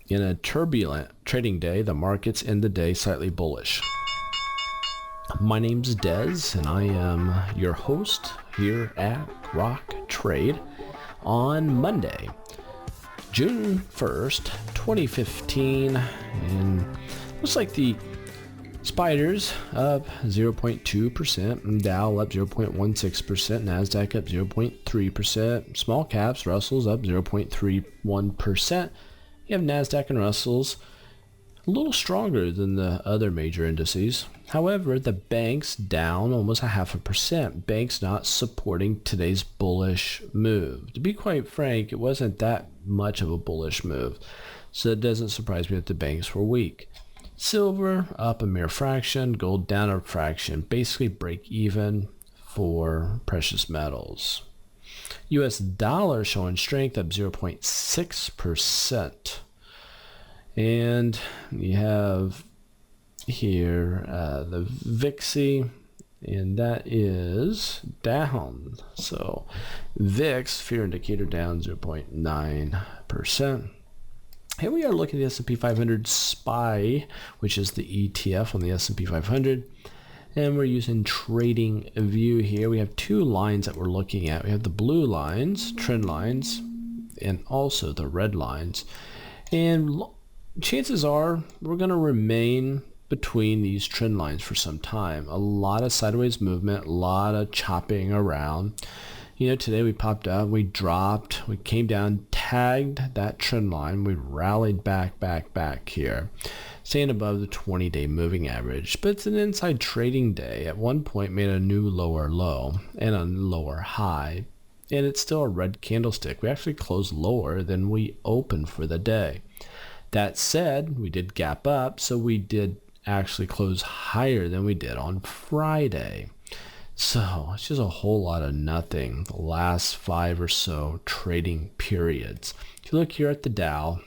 In a turbulent trading day, the markets end the day slightly bullish. My name's Dez, and I am your host here at Grok Trade on Monday, June 1st, 2015, and looks like the Spiders up 0.2%, Dow up 0.16%, Nasdaq up 0.3%, small caps, Russell's up 0.31%. You have Nasdaq and Russell's a little stronger than the other major indices. However, the banks down almost 0.5%. Banks not supporting today's bullish move. To be quite frank, it wasn't that much of a bullish move, so it doesn't surprise me that the banks were weak. Silver up a mere fraction, gold down a fraction, basically break even for precious metals. US dollar showing strength up 0.6%. And you have here the VIXy, and that is down. So VIX, fear indicator, down 0.9%. Here we are looking at the S&P 500 SPY, which is the ETF on the S&P 500. And we're using Trading View here. We have two lines that we're looking at. We have the blue lines, trend lines, and also the red lines. And chances are we're going to remain between these trend lines for some time. A lot of sideways movement, a lot of chopping around. You know, today we popped up, we dropped, we came down, tagged that trend line, we rallied back here, staying above the 20-day moving average. But it's an inside trading day. At one point made a new lower low and a lower high, and it's still a red candlestick. We actually closed lower than we opened for the day. That said, we did gap up, so we did actually close higher than we did on Friday. So it's just a whole lot of nothing the last 5 or so trading periods. If you look here at the Dow,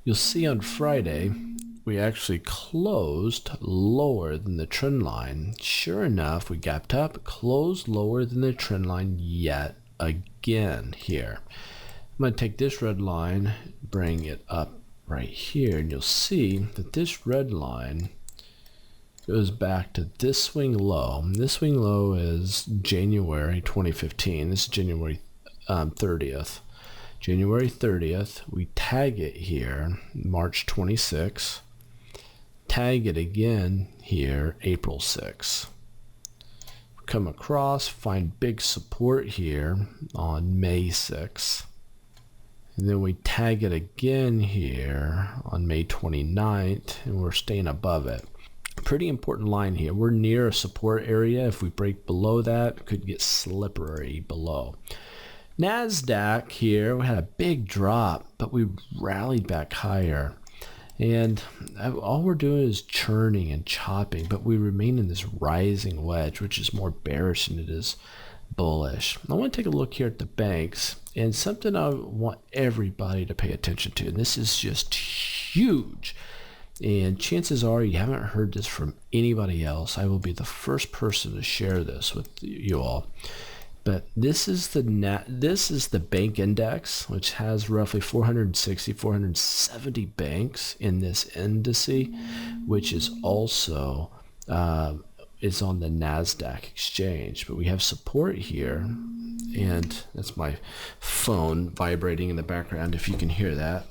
you'll see on Friday we actually closed lower than the trend line. Sure enough, we gapped up, closed lower than the trend line yet again here. I'm going to take this red line, bring it up right here, and you'll see that this red line goes back to this swing low. This swing low is January 2015. This is January 30th. January 30th, we tag it here, March 26th. Tag it again here, April 6th. Come across, find big support here on May 6th. And then we tag it again here on May 29th, and we're staying above it. Pretty important line here. We're near a support area. If we break below that, it could get slippery below. Nasdaq here, we had a big drop, but we rallied back higher. And all we're doing is churning and chopping, but we remain in this rising wedge, which is more bearish than it is bullish. I want to take a look here at the banks, and something I want everybody to pay attention to, and this is just huge. And chances are you haven't heard this from anybody else. I will be the first person to share this with you all. But this is the bank index, which has roughly 470 banks in this indice, which is also is on the Nasdaq exchange. But we have support here, and that's my phone vibrating in the background if you can hear that.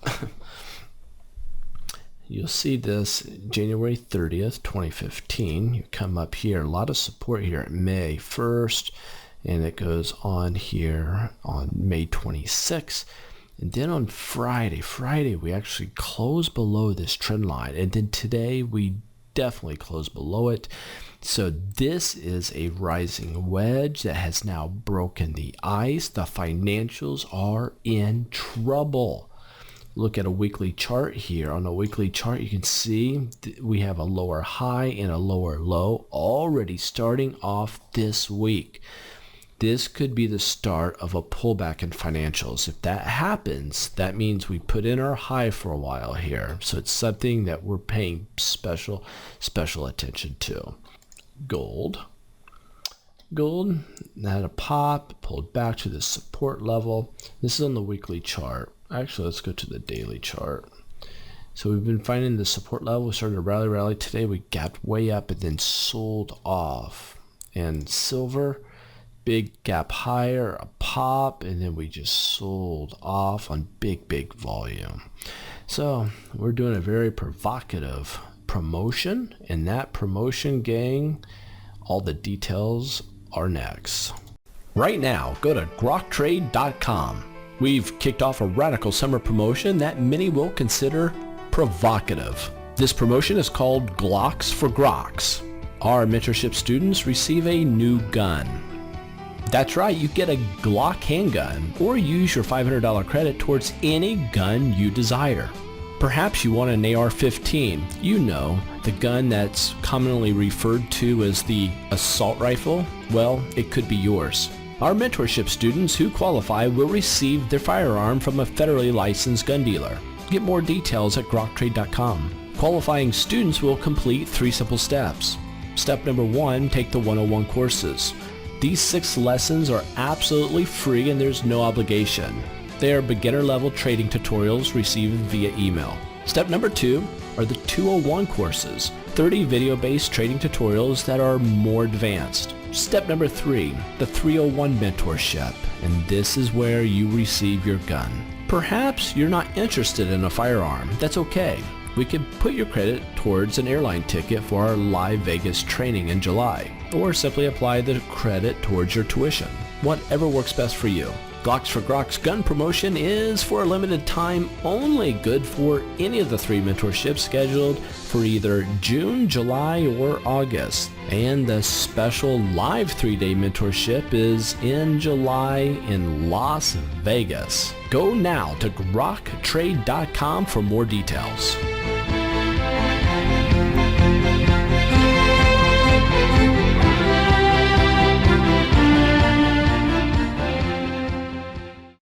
You'll see this January 30th, 2015. You come up here, a lot of support here at May 1st, and it goes on here on May 26th. And then on Friday, we actually close below this trend line. And then today, we definitely close below it. So this is a rising wedge that has now broken the ice. The financials are in trouble. Look at a weekly chart here. On a weekly chart, you can see we have a lower high and a lower low already starting off this week. This could be the start of a pullback in financials. If that happens, that means we put in our high for a while here. So it's something that we're paying special attention to. Gold had a pop, pulled back to the support level. This is on the weekly chart. Actually, let's go to the daily chart. So we've been finding the support level. We started to rally. Today we gapped way up and then sold off. And silver, big gap higher, a pop, and then we just sold off on big volume. So we're doing a very provocative promotion, and that promotion, gang, all the details are next. Right now, go to groktrade.com. We've kicked off a radical summer promotion that many will consider provocative. This promotion is called Glocks for Groks. Our mentorship students receive a new gun. That's right, you get a Glock handgun or use your $500 credit towards any gun you desire. Perhaps you want an AR-15, you know, the gun that's commonly referred to as the assault rifle. Well, it could be yours. Our mentorship students who qualify will receive their firearm from a federally licensed gun dealer. Get more details at groktrade.com. Qualifying students will complete 3 simple steps. Step number 1, take the 101 courses. These 6 lessons are absolutely free and there's no obligation. They are beginner level trading tutorials received via email. Step number 2 are the 201 courses, 30 video-based trading tutorials that are more advanced. Step number 3, the 301 mentorship, and this is where you receive your gun. Perhaps you're not interested in a firearm. That's okay. We can put your credit towards an airline ticket for our live Vegas training in July, or simply apply the credit towards your tuition. Whatever works best for you. Glocks for Groks gun promotion is for a limited time only, good for any of the 3 mentorships scheduled for either June, July, or August. And the special live 3-day mentorship is in July in Las Vegas. Go now to groktrade.com for more details.